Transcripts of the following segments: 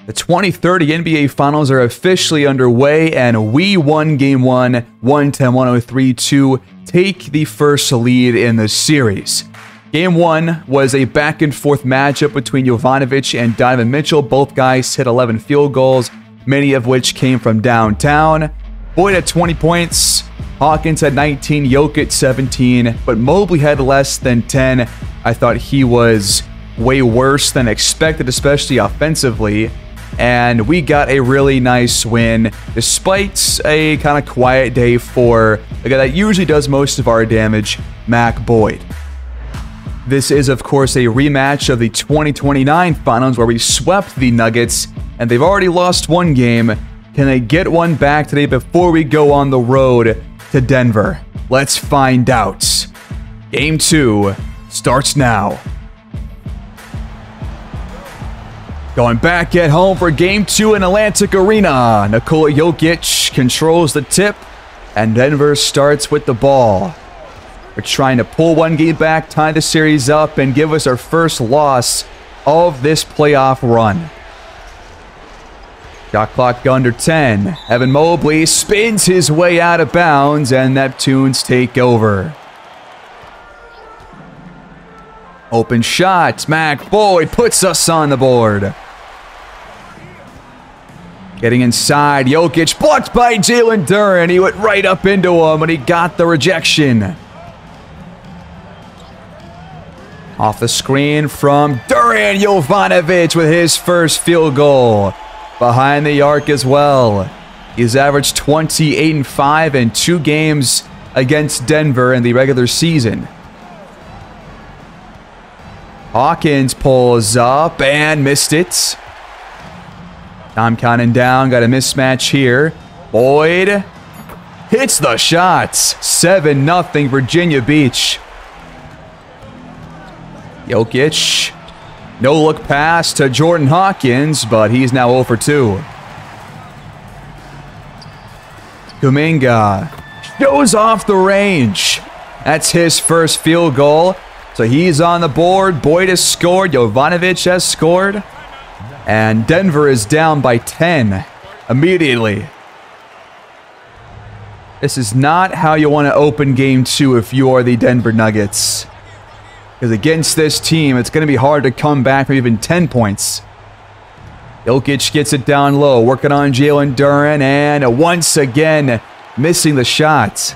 The 2030 NBA Finals are officially underway, and we won Game 1, 110-103 to take the first lead in the series. Game 1 was a back-and-forth matchup between Jovanovic and Donovan Mitchell. Both guys hit 11 field goals, many of which came from downtown. Boyd had 20 points, Hawkins had 19, Jokic 17, but Mobley had less than 10. I thought he was way worse than expected, especially offensively. And we got a really nice win, despite a kind of quiet day for a guy that usually does most of our damage, Mac Boyd. This is, of course, a rematch of the 2029 Finals where we swept the Nuggets, and they've already lost one game. Can they get one back today before we go on the road to Denver? Let's find out. Game 2 starts now. Going back at home for Game 2 in Atlantic Arena. Nikola Jokic controls the tip, and Denver starts with the ball. We're trying to pull one game back, tie the series up, and give us our first loss of this playoff run. Shot clock under 10. Evan Mobley spins his way out of bounds, and Neptunes take over. Open shot. Mac Boyd puts us on the board. Getting inside, Jokic blocked by Jalen Duren. He went right up into him, and he got the rejection. Off the screen from Duren, Jovanovic with his first field goal. Behind the arc as well. He's averaged 28 and 5 in 2 games against Denver in the regular season. Hawkins pulls up and missed it. Time counting down, got a mismatch here. Boyd hits the shots. 7-0 Virginia Beach. Jokic, no look pass to Jordan Hawkins, but he's now 0 for 2. Kuminga goes off the range. That's his first field goal. So he's on the board. Boyd has scored. Jovanovic has scored. And Denver is down by 10 immediately. This is not how you want to open Game 2 if you are the Denver Nuggets. Because against this team, it's going to be hard to come back from even 10 points. Jokic gets it down low, working on Jalen Duren, and once again, missing the shot.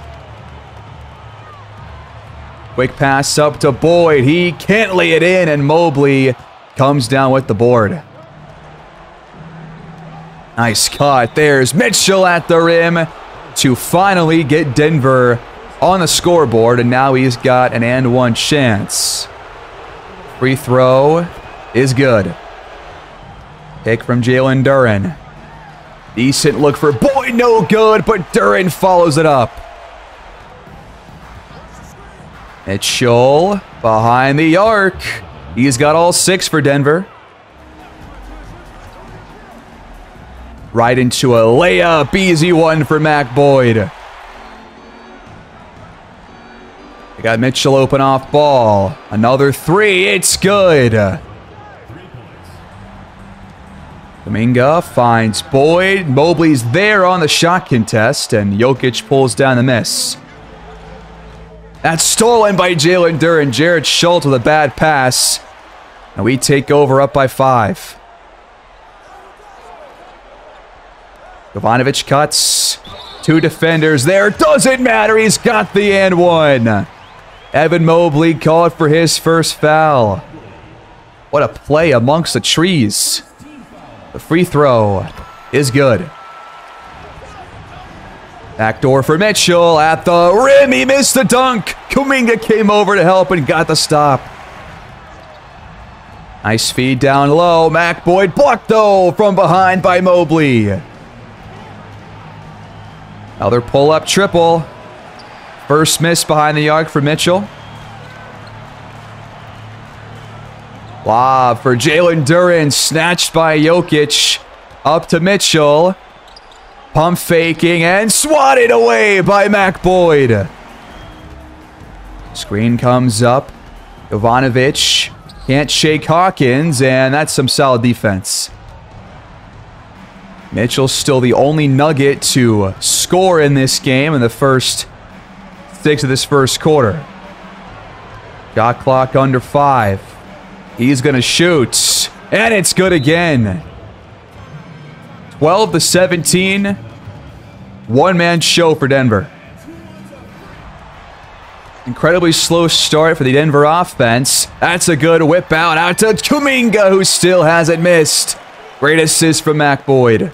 Quick pass up to Boyd. He can't lay it in, and Mobley comes down with the board. Nice cut. There's Mitchell at the rim to finally get Denver on the scoreboard, and now he's got an and one chance. Free throw is good. Pick from Jalen Duren. Decent look for Boyd, no good, but Duren follows it up. Mitchell behind the arc. He's got all 6 for Denver. Right into a layup. Easy one for Mac Boyd. They got Mitchell open off ball. Another 3. It's good. Kuminga finds Boyd. Mobley's there on the shot contest, and Jokic pulls down the miss. That's stolen by Jalen Duren. Jared Schultz with a bad pass. And we take over up by 5. Jovanovic cuts. 2 defenders there. Doesn't matter. He's got the and one. Evan Mobley called for his first foul. What a play amongst the trees. The free throw is good. Backdoor for Mitchell at the rim. He missed the dunk. Kuminga came over to help and got the stop. Nice feed down low. Mac Boyd blocked though from behind by Mobley. Another pull-up triple. First miss behind the arc for Mitchell. Lob for Jalen Duren. Snatched by Jokic. Up to Mitchell. Pump faking and swatted away by Mac Boyd. Screen comes up. Jovanovic can't shake Hawkins, and that's some solid defense. Mitchell's still the only Nugget to score in this game in the first 6 of this first quarter. Shot clock under 5. He's going to shoot. And it's good again. 12-17. One-man show for Denver. Incredibly slow start for the Denver offense. That's a good whip out to Kuminga, who still hasn't missed. Great assist from Mac Boyd.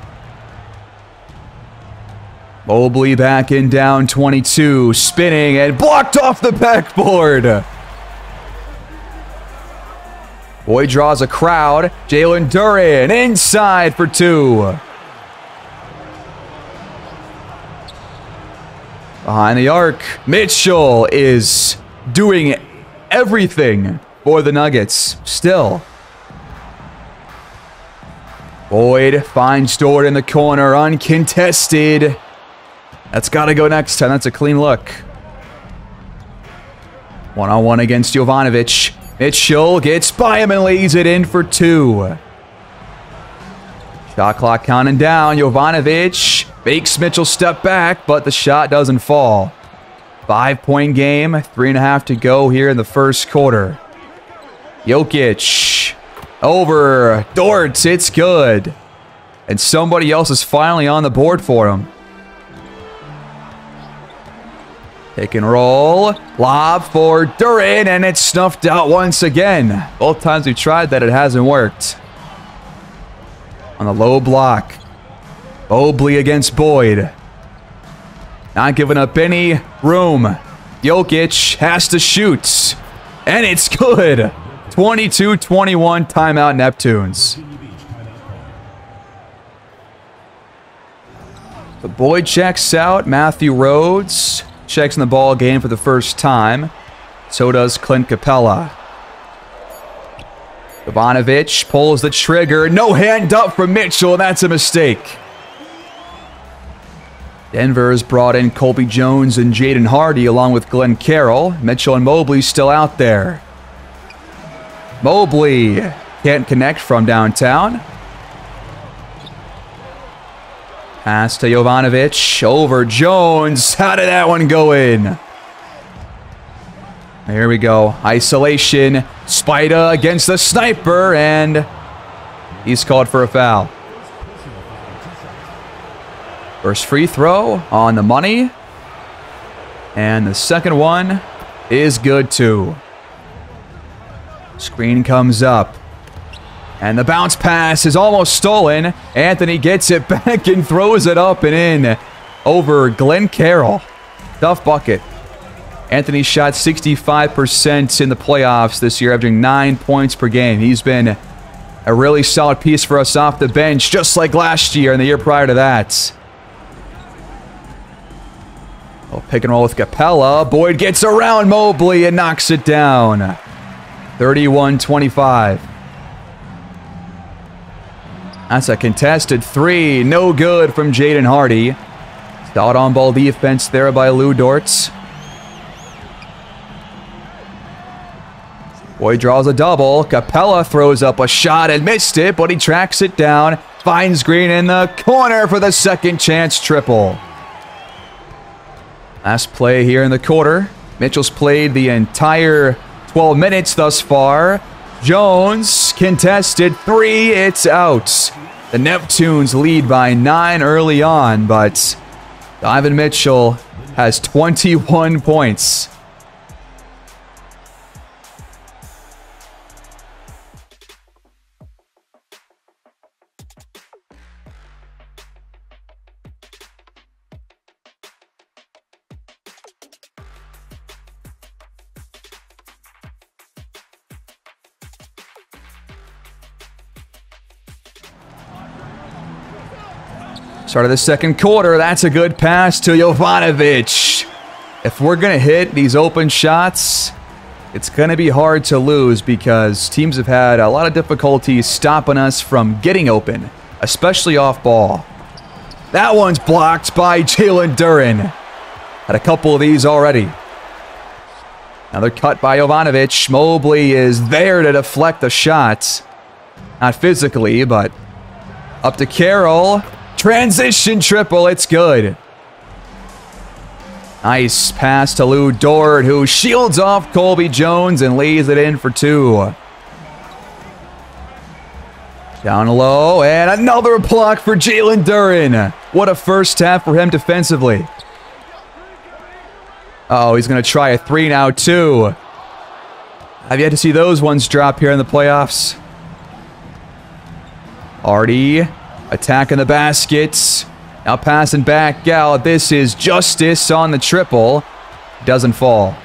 Mobley back in down 22. Spinning and blocked off the backboard. Boyd draws a crowd. Jalen Duren inside for 2. Behind the arc, Mitchell is doing everything for the Nuggets. Still. Boyd finds Dort in the corner, uncontested. That's got to go next time. That's a clean look. One-on-one against Jovanovic. Mitchell gets by him and lays it in for 2. Shot clock counting down. Jovanovic makes Mitchell step back, but the shot doesn't fall. 5-point game. 3.5 to go here in the first quarter. Jokic over Dort. It's good. And somebody else is finally on the board for him. Pick and roll. Lob for Duren, and it's snuffed out once again. Both times we've tried that, it hasn't worked. On the low block. Mobley against Boyd. Not giving up any room. Jokic has to shoot. And it's good. 22-21 timeout Neptunes. The Boyd checks out. Matthew Rhodes checks in the ball game for the first time. So does Clint Capella. Jovanovic pulls the trigger. No hand up from Mitchell. That's a mistake. Denver has brought in Colby Jones and Jaden Hardy along with Glenn Carroll. Mitchell and Mobley still out there. Mobley can't connect from downtown. Pass to Jovanovic over Jones. How did that one go in? There we go. Isolation. Spida against the sniper, and he's called for a foul. First free throw on the money. And the second one is good too. Screen comes up. And the bounce pass is almost stolen. Anthony gets it back and throws it up and in over Glenn Carroll. Tough bucket. Anthony shot 65% in the playoffs this year, averaging 9 points per game. He's been a really solid piece for us off the bench, just like last year and the year prior to that. Oh, pick and roll with Capella. Boyd gets around Mobley and knocks it down. 31-25. That's a contested 3. No good from Jaden Hardy. Solid on-ball defense there by Lou Dort. Boyd draws a double. Capella throws up a shot and missed it, but he tracks it down. Finds Green in the corner for the second chance triple. Last play here in the quarter. Mitchell's played the entire 12 minutes thus far. Jones contested 3. It's out. The Neptunes lead by 9 early on, but Donovan Mitchell has 21 points. Start of the second quarter. That's a good pass to Jovanovic. If we're going to hit these open shots, it's going to be hard to lose because teams have had a lot of difficulty stopping us from getting open, especially off ball. That one's blocked by Jalen Duren. Had a couple of these already. Another cut by Jovanovic. Mobley is there to deflect the shot. Not physically, but up to Carroll. Transition triple. It's good. Nice pass to Lou Dort, who shields off Colby Jones and lays it in for 2. Down low, and another block for Jalen Duren. What a first half for him defensively. Uh-oh, he's going to try a 3 now, too. I've yet to see those ones drop here in the playoffs. Hardy attacking the baskets. Now passing back out. This is Justice on the triple. Doesn't fall.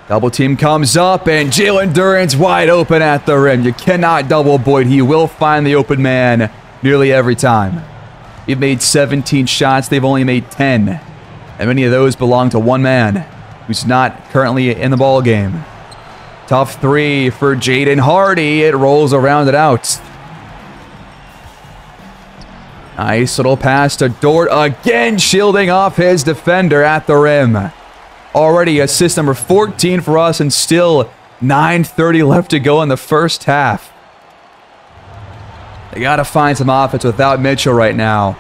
Double team comes up, and Jalen Duren's wide open at the rim. You cannot double Boyd. He will find the open man nearly every time. We've made 17 shots. They've only made 10. And many of those belong to one man who's not currently in the ball game. Tough 3 for Jaden Hardy. It rolls around and out. Nice little pass to Dort. Again, shielding off his defender at the rim. Already assist number 14 for us, and still 9:30 left to go in the first half. They got to find some offense without Mitchell right now.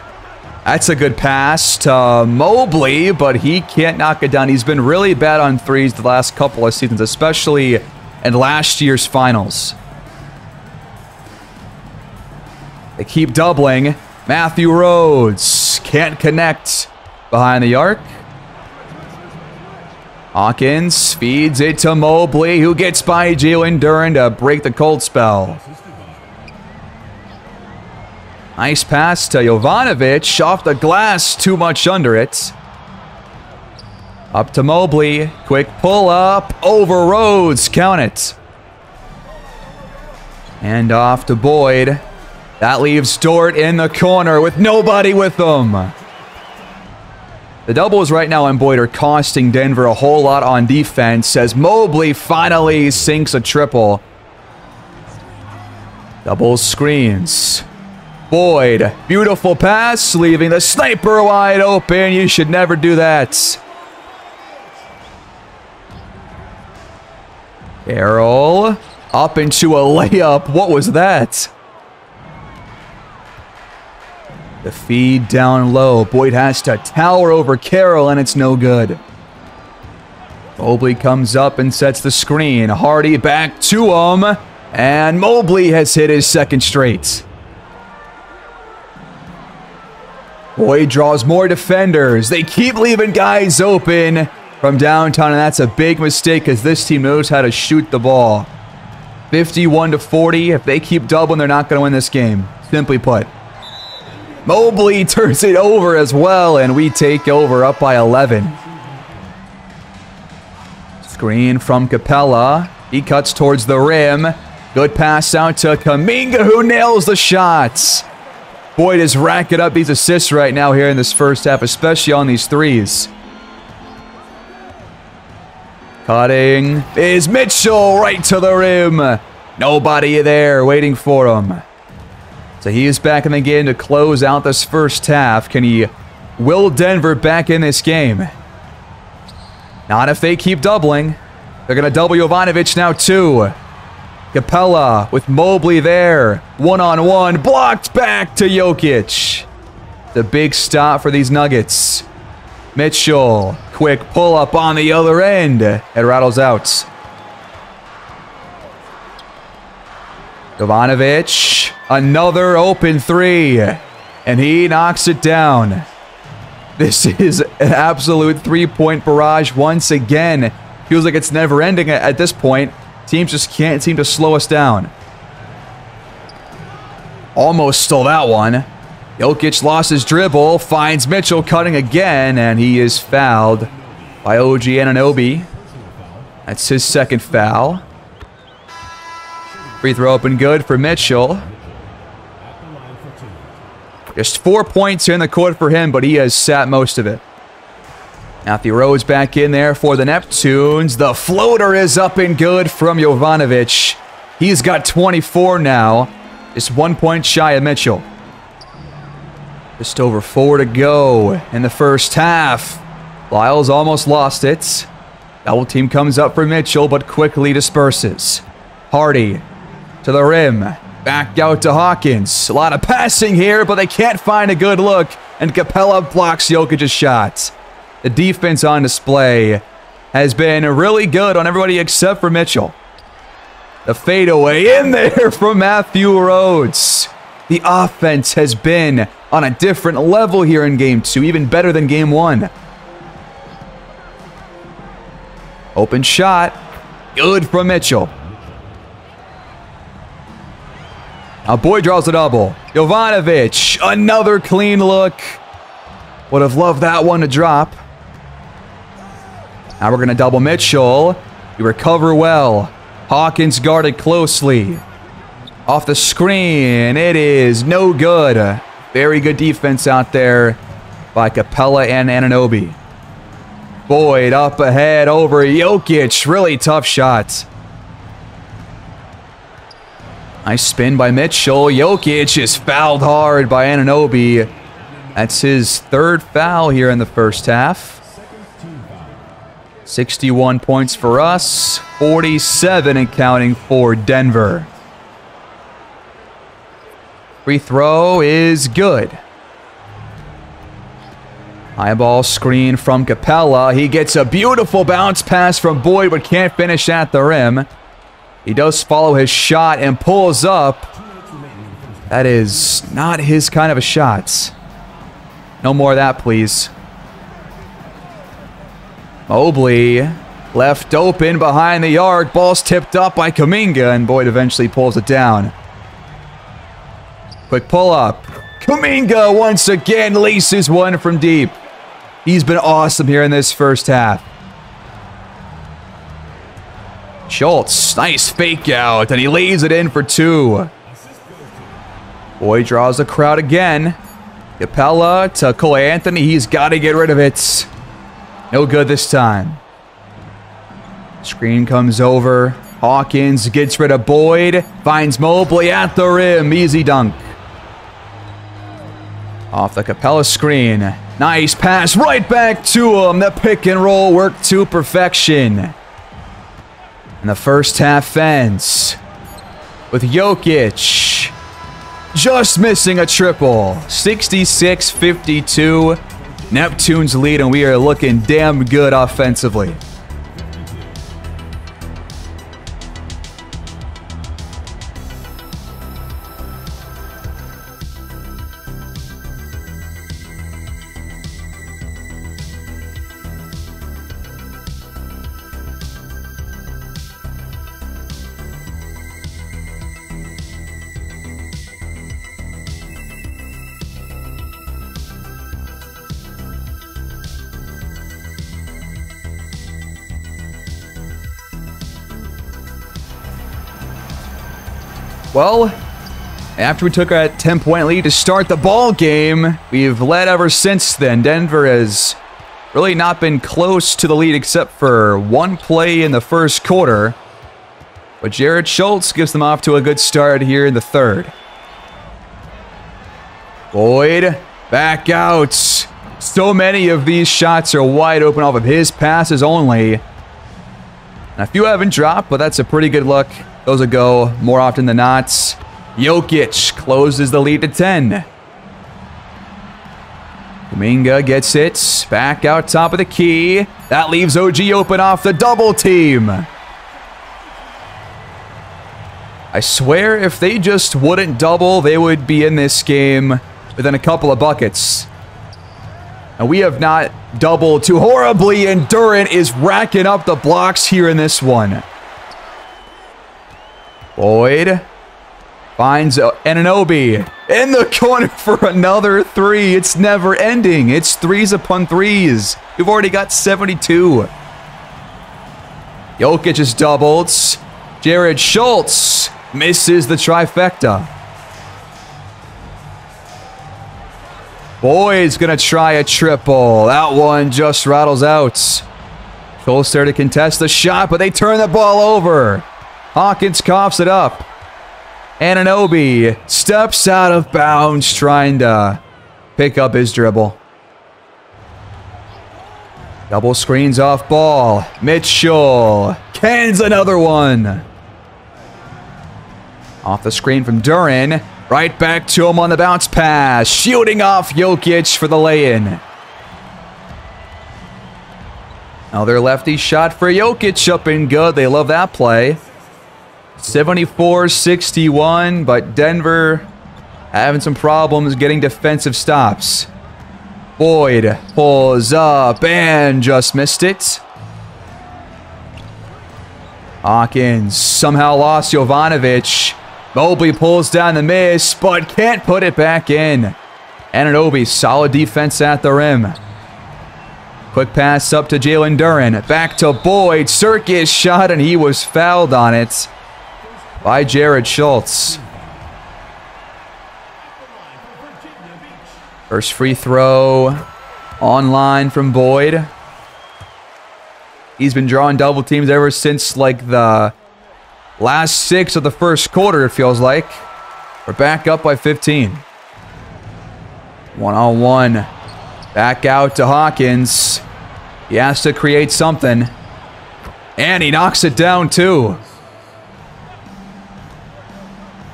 That's a good pass to Mobley, but he can't knock it down. He's been really bad on threes the last couple of seasons, especially in last year's finals. They keep doubling. Matthew Rhodes can't connect behind the arc. Hawkins feeds it to Mobley, who gets by Jalen Duren to break the cold spell. Nice pass to Jovanovic. Off the glass, too much under it. Up to Mobley. Quick pull up. Over Rhodes. Count it. And off to Boyd. That leaves Dort in the corner with nobody with him. The doubles right now on Boyd are costing Denver a whole lot on defense as Mobley finally sinks a triple. Double screens. Boyd, beautiful pass, leaving the sniper wide open. You should never do that. Carroll up into a layup. What was that? The feed down low. Boyd has to tower over Carroll, and it's no good. Mobley comes up and sets the screen. Hardy back to him, and Mobley has hit his second straight. Boyd draws more defenders. They keep leaving guys open from downtown, and that's a big mistake because this team knows how to shoot the ball. 51-40. If they keep doubling, they're not going to win this game. Simply put. Mobley turns it over as well, and we take over up by 11. Screen from Capella. He cuts towards the rim. Good pass out to Kuminga, who nails the shots. Boyd is racking up these assists right now here in this first half, especially on these threes. Cutting is Mitchell right to the rim. Nobody there waiting for him. So he is back in the game to close out this first half. Can he will Denver back in this game? Not if they keep doubling. They're going to double Jovanovic now too. Capella with Mobley there. One-on-one. Blocked back to Jokic. The big stop for these Nuggets. Mitchell. Quick pull-up on the other end. It rattles out. Jovanovic. Another open 3. And he knocks it down. This is an absolute three-point barrage once again. Feels like it's never ending at this point. Teams just can't seem to slow us down. Almost stole that one. Jokic lost his dribble, finds Mitchell cutting again, and he is fouled by OG Anunoby. That's his second foul. Free throw open good for Mitchell. Just 4 points here in the court for him, but he has sat most of it. Matthew Rhodes back in there for the Neptunes. The floater is up and good from Jovanovic. He's got 24 now. Just 1 point shy of Mitchell. Just over 4 to go in the first half. Lyles almost lost it. Double team comes up for Mitchell, but quickly disperses. Hardy to the rim. Back out to Hawkins. A lot of passing here, but they can't find a good look. And Capella blocks Jokic's shot. The defense on display has been really good on everybody except for Mitchell. The fadeaway in there from Matthew Rhodes. The offense has been on a different level here in Game 2, even better than Game 1. Open shot. Good from Mitchell. Now Boyd draws a double. Jovanovic, another clean look. Would have loved that one to drop. Now we're going to double Mitchell. We recover well. Hawkins guarded closely. Off the screen. It is no good. Very good defense out there by Capella and Anunoby. Boyd up ahead over Jokic. Really tough shot. Nice spin by Mitchell. Jokic is fouled hard by Anunoby. That's his third foul here in the first half. 61 points for us. 47 and counting for Denver. Free throw is good. High ball screen from Capella. He gets a beautiful bounce pass from Boyd, but can't finish at the rim. He does follow his shot and pulls up. That is not his kind of a shot. No more of that, please. Mobley left open behind the arc. Ball's tipped up by Kuminga, and Boyd eventually pulls it down. Quick pull up. Kuminga once again laces one from deep. He's been awesome here in this first half. Schultz, nice fake out, and he lays it in for two. Boyd draws the crowd again. Capella to Cole Anthony. He's got to get rid of it. No good this time. Screen comes over. Hawkins gets rid of Boyd. Finds Mobley at the rim. Easy dunk. Off the Capella screen. Nice pass right back to him. The pick and roll worked to perfection. And the first half ends with Jokic just missing a triple. 66-52. Neptunes lead, and we are looking damn good offensively. Well, after we took a 10-point lead to start the ball game, we've led ever since then. Denver has really not been close to the lead except for one play in the first quarter. But Jared Schultz gives them off to a good start here in the third. Boyd back out. So many of these shots are wide open off of his passes only. And a few haven't dropped, but that's a pretty good look. Those will go more often than not. Jokic closes the lead to 10. Kuminga gets it. Back out top of the key. That leaves OG open off the double team. I swear if they just wouldn't double, they would be in this game within a couple of buckets. And we have not doubled too horribly, and Durant is racking up the blocks here in this one. Boyd finds Anunoby in the corner for another three. It's never ending. It's threes upon threes. We've already got 72. Jokic is doubled. Jared Schultz misses the trifecta. Boyd's going to try a triple. That one just rattles out. Schultz there to contest the shot, but they turn the ball over. Hawkins coughs it up. Anunoby steps out of bounds trying to pick up his dribble. Double screens off ball. Mitchell cans another one. Off the screen from Duren. Right back to him on the bounce pass. Shooting off Jokic for the lay-in. Another lefty shot for Jokic up and good. They love that play. 74-61, but Denver having some problems getting defensive stops. Boyd pulls up and just missed it. Hawkins somehow lost Jovanovic. Mobley pulls down the miss, but can't put it back in. Anunoby, solid defense at the rim. Quick pass up to Jalen Duren. Back to Boyd. Circus shot, and he was fouled on it by Jared Schultz. First free throw online from Boyd. He's been drawing double teams ever since like the last 6 of the first quarter, it feels like. We're back up by 15. One-on-one. Back out to Hawkins. He has to create something. And he knocks it down too.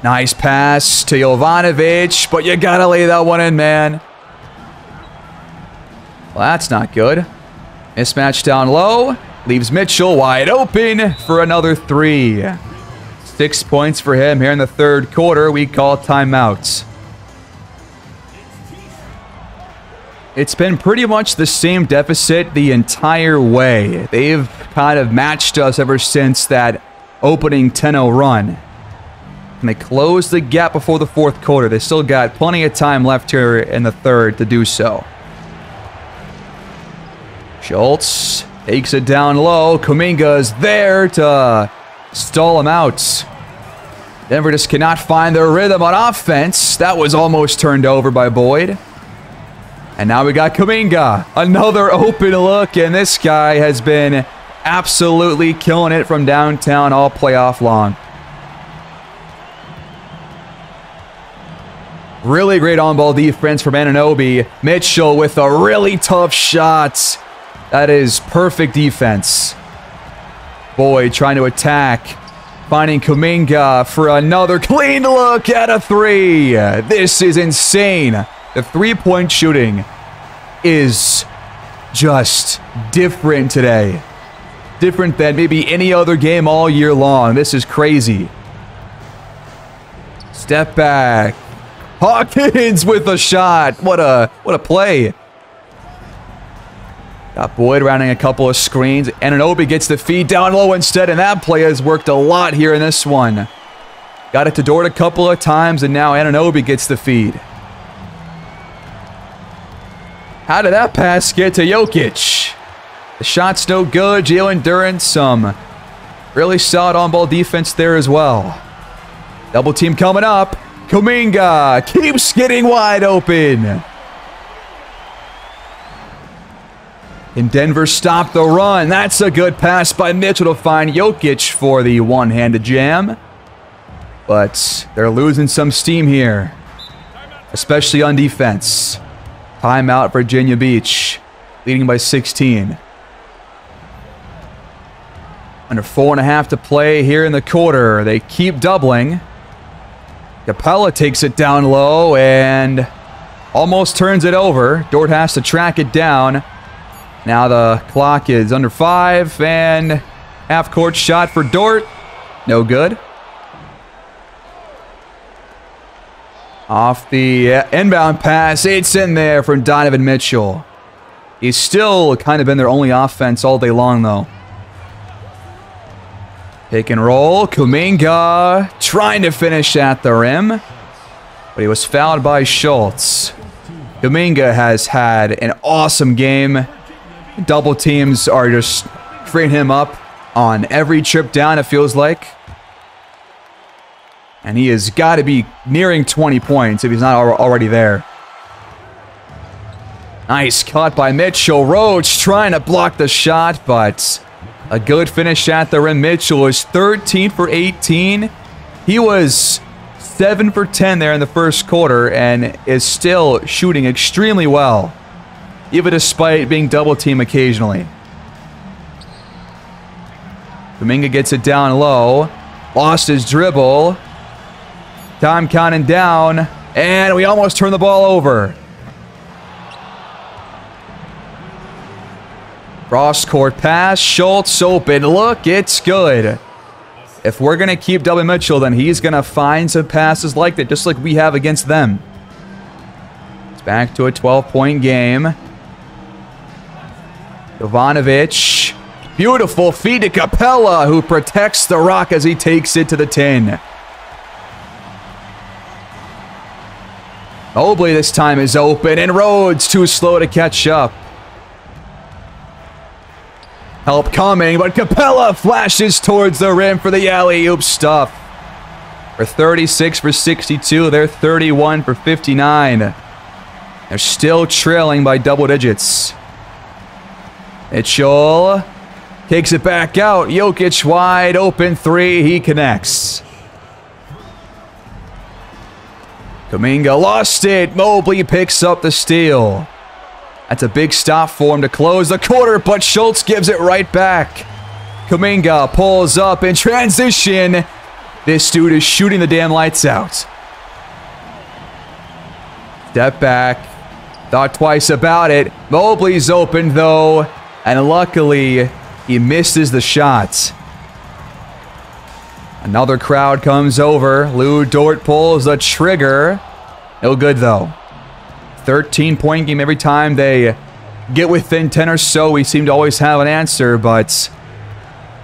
Nice pass to Jovanovic, but you gotta lay that one in, man. Well, that's not good. Mismatch down low. Leaves Mitchell wide open for another 3. 6 points for him here in the third quarter. We call timeouts. It's been pretty much the same deficit the entire way. They've kind of matched us ever since that opening 10-0 run. And they closed the gap before the fourth quarter. They still got plenty of time left here in the third to do so. Schultz takes it down low. Kuminga's there to stall him out. Denver just cannot find their rhythm on offense. That was almost turned over by Boyd. And now we got Kuminga. Another open look, and this guy has been absolutely killing it from downtown all playoff long. Really great on-ball defense from Anunoby. Mitchell with a really tough shot. That is perfect defense. Boyd trying to attack. Finding Kuminga for another clean look at a 3. This is insane. The three-point shooting is just different today. Different than maybe any other game all year long. This is crazy. Step back. Hawkins with a shot. What a play. Got Boyd rounding a couple of screens. Anunoby gets the feed down low instead, and that play has worked a lot here in this one. Got it to Dort a couple of times, and now Anunoby gets the feed. How did that pass get to Jokic? The shot's no good. Jalen Duren, some really solid on-ball defense there as well. Double team coming up. Kuminga keeps getting wide open. And Denver stopped the run. That's a good pass by Mitchell to find Jokic for the one-handed jam. But they're losing some steam here, especially on defense. Timeout, Virginia Beach, leading by 16. Under 4.5 to play here in the quarter. They keep doubling. Capella takes it down low and almost turns it over. Dort has to track it down. Now the clock is under 5, and half-court shot for Dort. No good. Off the inbound pass, it's in there from Donovan Mitchell. He's still kind of been their only offense all day long, though. Pick and roll. Kuminga trying to finish at the rim, but he was fouled by Schultz. Kuminga has had an awesome game. Double teams are just freeing him up on every trip down, it feels like. And he has got to be nearing 20 points if he's not already there. Nice cut by Mitchell. Roach trying to block the shot, but a good finish at the rim. Mitchell is 13 for 18. He was 7 for 10 there in the first quarter and is still shooting extremely well, even despite being double teamed occasionally. Kuminga gets it down low. Lost his dribble. Time counting down. And we almost turned the ball over. Cross-court pass. Schultz open. Look, it's good. If we're going to keep doubling Mitchell, then he's going to find some passes like that, just like we have against them. It's back to a 12-point game. Jovanovic. Beautiful feed to Capella, who protects the rock as he takes it to the 10. Mobley this time is open, and Rhodes too slow to catch up. Help coming, but Capella flashes towards the rim for the alley-oop stuff. They're 36 for 62. They're 31 for 59. They're still trailing by double digits. Mitchell takes it back out. Jokic wide open three. He connects. Kuminga lost it. Mobley picks up the steal. That's a big stop for him to close the quarter, but Schultz gives it right back. Kuminga pulls up in transition. This dude is shooting the damn lights out. Step back. Thought twice about it. Mobley's open, though. And luckily, he misses the shot. Another crowd comes over. Lou Dort pulls the trigger. No good, though. 13-point game every time they get within 10 or so. We seem to always have an answer, but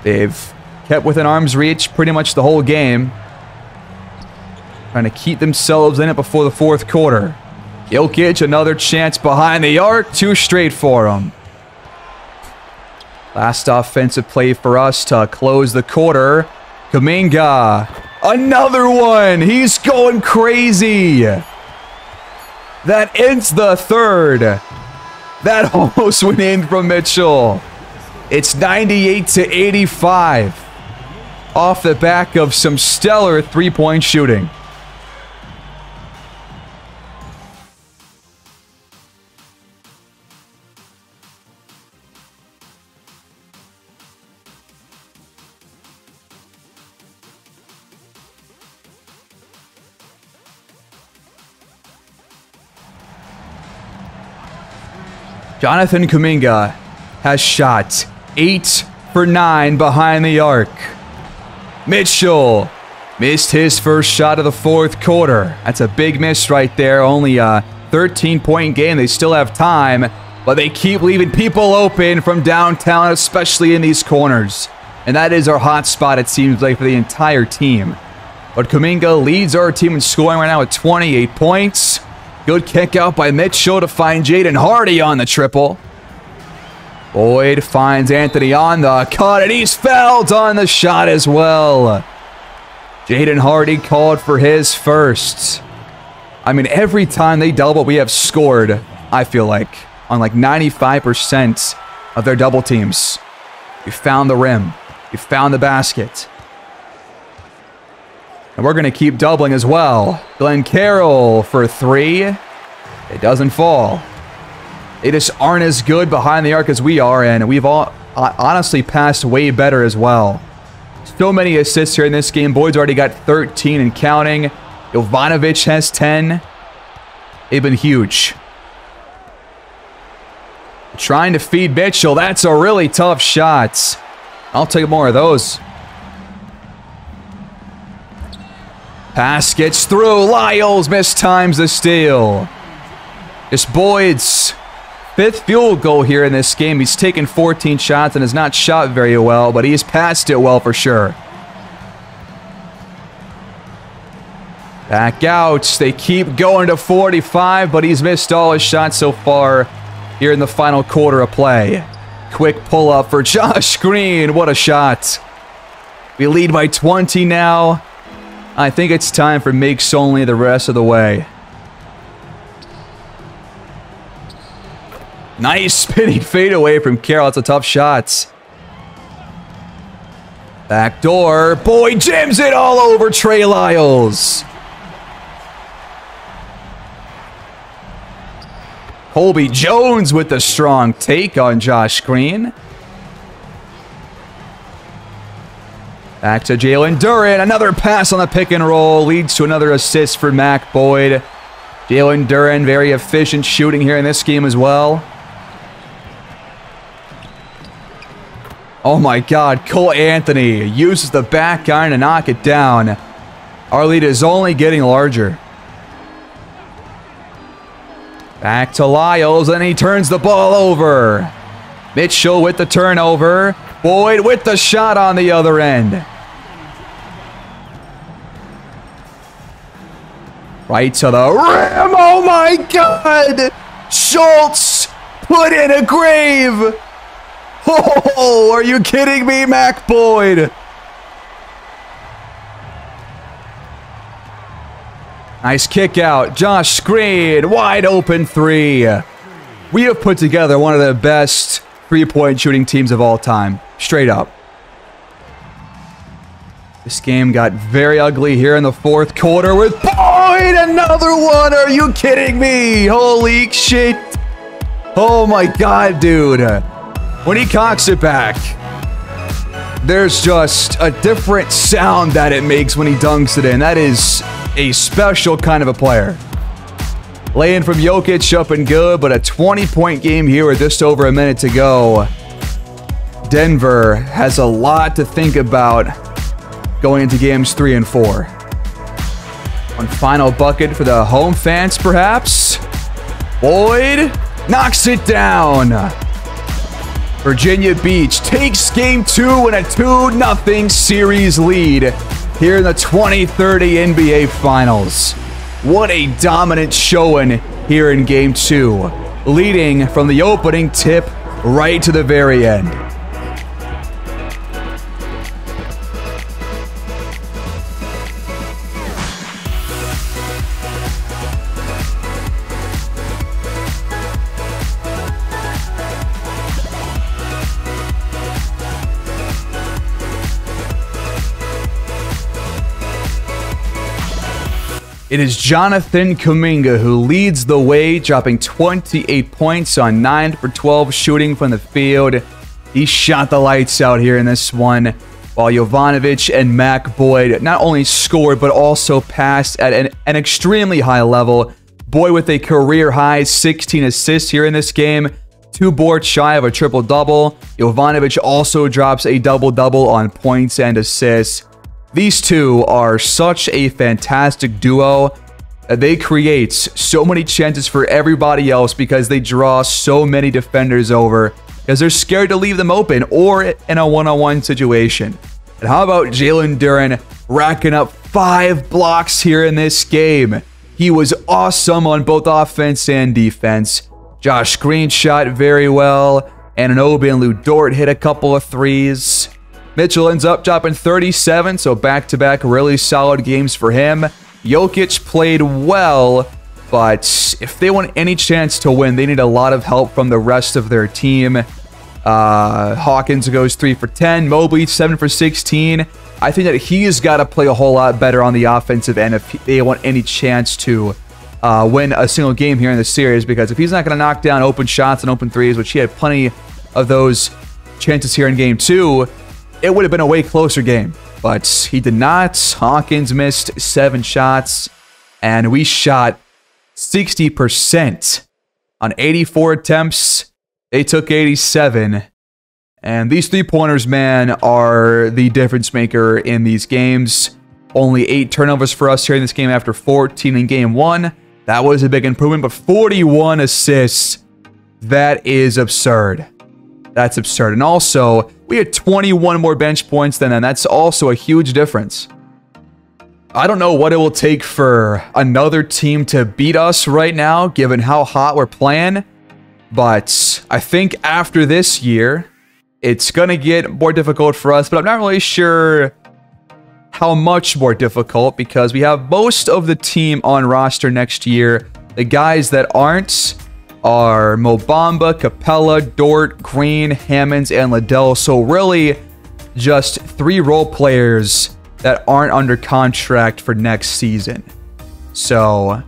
they've kept within arm's reach pretty much the whole game. Trying to keep themselves in it before the fourth quarter. Jokic, another chance behind the arc. Two straight for him. Last offensive play for us to close the quarter. Kuminga. Another one. He's going crazy. That ends the third. That almost went in from Mitchell. It's 98 to 85. Off the back of some stellar three-point shooting. Jonathan Kuminga has shot 8 for 9 behind the arc. Mitchell missed his first shot of the fourth quarter. That's a big miss right there. Only a 13-point game. They still have time, but they keep leaving people open from downtown, especially in these corners. And that is our hot spot, it seems like, for the entire team. But Kuminga leads our team in scoring right now with 28 points. Good kick out by Mitchell to find Jaden Hardy on the triple. Boyd finds Anthony on the cut, and he's fouled on the shot as well. Jaden Hardy called for his first. I mean, every time they double, we have scored, I feel like, on like 95% of their double teams. We found the rim. We found the basket. And we're going to keep doubling as well. Glenn Carroll for three. It doesn't fall. They just aren't as good behind the arc as we are, and we've all honestly passed way better as well. So many assists here in this game. Boyd's already got 13 and counting. Jovanovic has 10. They've been huge. Trying to feed Mitchell. That's a really tough shot. I'll take more of those. Pass gets through. Lyles mistimes the steal. It's Boyd's fifth field goal here in this game. He's taken 14 shots and has not shot very well, but he's passed it well for sure. Back out. They keep going to 45, but he's missed all his shots so far here in the final quarter of play. Quick pull-up for Josh Green. What a shot. We lead by 20 now. I think it's time for makes only the rest of the way. Nice spinning fadeaway from Carroll. It's a tough shot. Back door. Boyd jams it all over Trey Lyles. Colby Jones with the strong take on Josh Green. Back to Jalen Duren. Another pass on the pick and roll leads to another assist for Mac Boyd. Jalen Duren, very efficient shooting here in this game as well. Oh my God, Cole Anthony uses the back iron to knock it down. Our lead is only getting larger. Back to Lyles, and he turns the ball over. Mitchell with the turnover. Boyd with the shot on the other end. Right to the rim. Oh my God! Schultz put in a grave. Oh, are you kidding me, Mac Boyd? Nice kick out. Josh screen. Wide open three. We have put together one of the best three-point shooting teams of all time. Straight up. This game got very ugly here in the fourth quarter with Boyd. Another one. Are you kidding me? Holy shit. Oh my God, dude. When he cocks it back, there's just a different sound that it makes when he dunks it in. That is a special kind of a player. Laying from Jokic up and good, but a 20-point game here with just over a minute to go. Denver has a lot to think about going into games 3 and 4. One final bucket for the home fans, perhaps. Boyd knocks it down. Virginia Beach takes game 2 in a 2-0 series lead here in the 2030 NBA Finals. What a dominant showing here in game 2, leading from the opening tip right to the very end. It is Jonathan Kuminga who leads the way, dropping 28 points on 9 for 12 shooting from the field. He shot the lights out here in this one, while Jovanovic and Mac Boyd not only scored, but also passed at an extremely high level. Boyd with a career-high 16 assists here in this game, 2 boards shy of a triple-double. Jovanovic also drops a double-double on points and assists. These two are such a fantastic duo. They create so many chances for everybody else because they draw so many defenders over because they're scared to leave them open or in a one-on-one situation. And how about Jalen Duren racking up 5 blocks here in this game? He was awesome on both offense and defense. Josh Green shot very well, and Anunoby and Lou Dort hit a couple of threes. Mitchell ends up dropping 37, so back-to-back really solid games for him. Jokic played well, but if they want any chance to win, they need a lot of help from the rest of their team. Hawkins goes 3 for 10. Mobley 7 for 16. I think that he's got to play a whole lot better on the offensive end if they want any chance to win a single game here in the series, because if he's not going to knock down open shots and open threes, which he had plenty of those chances here in game 2, it would have been a way closer game, but he did not. Hawkins missed 7 shots, and we shot 60% on 84 attempts. They took 87, and these three-pointers, man, are the difference maker in these games. Only 8 turnovers for us here in this game after 14 in game 1. That was a big improvement, but 41 assists. That is absurd. That's absurd. And also, we had 21 more bench points than them. That's also a huge difference. I don't know what it will take for another team to beat us right now, given how hot we're playing. But I think after this year, it's going to get more difficult for us. But I'm not really sure how much more difficult, because we have most of the team on roster next year. The guys that aren't are Mo Bamba, Capella, Dort, Green, Hammonds, and Liddell. So really just 3 role players that aren't under contract for next season. So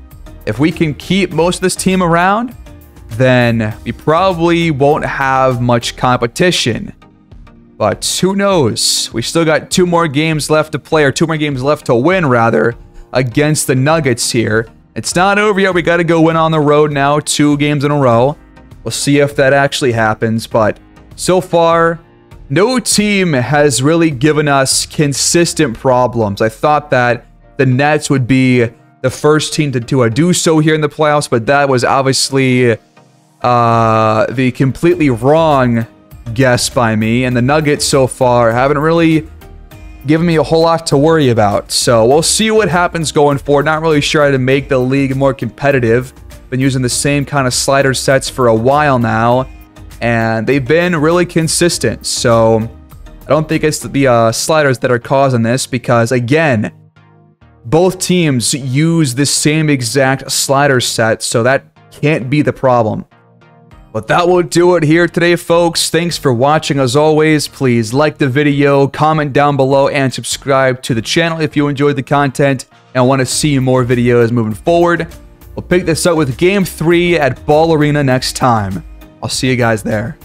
if we can keep most of this team around, then we probably won't have much competition. But who knows? We still got 2 more games left to play, or 2 more games left to win, rather, against the Nuggets here. It's not over yet. We got to go win on the road now, 2 games in a row. We'll see if that actually happens. But so far, no team has really given us consistent problems. I thought that the Nets would be the first team to do so here in the playoffs, but that was obviously the completely wrong guess by me. And the Nuggets so far haven't really given me a whole lot to worry about. So we'll see what happens going forward. Not really sure how to make the league more competitive. Been using the same kind of slider sets for a while now, and they've been really consistent. So I don't think it's the sliders that are causing this, because again, both teams use the same exact slider set, so that can't be the problem. But that will do it here today, folks. Thanks for watching. As always, please like the video, comment down below, and subscribe to the channel if you enjoyed the content and want to see more videos moving forward. We'll pick this up with Game 3 at Ball Arena next time. I'll see you guys there.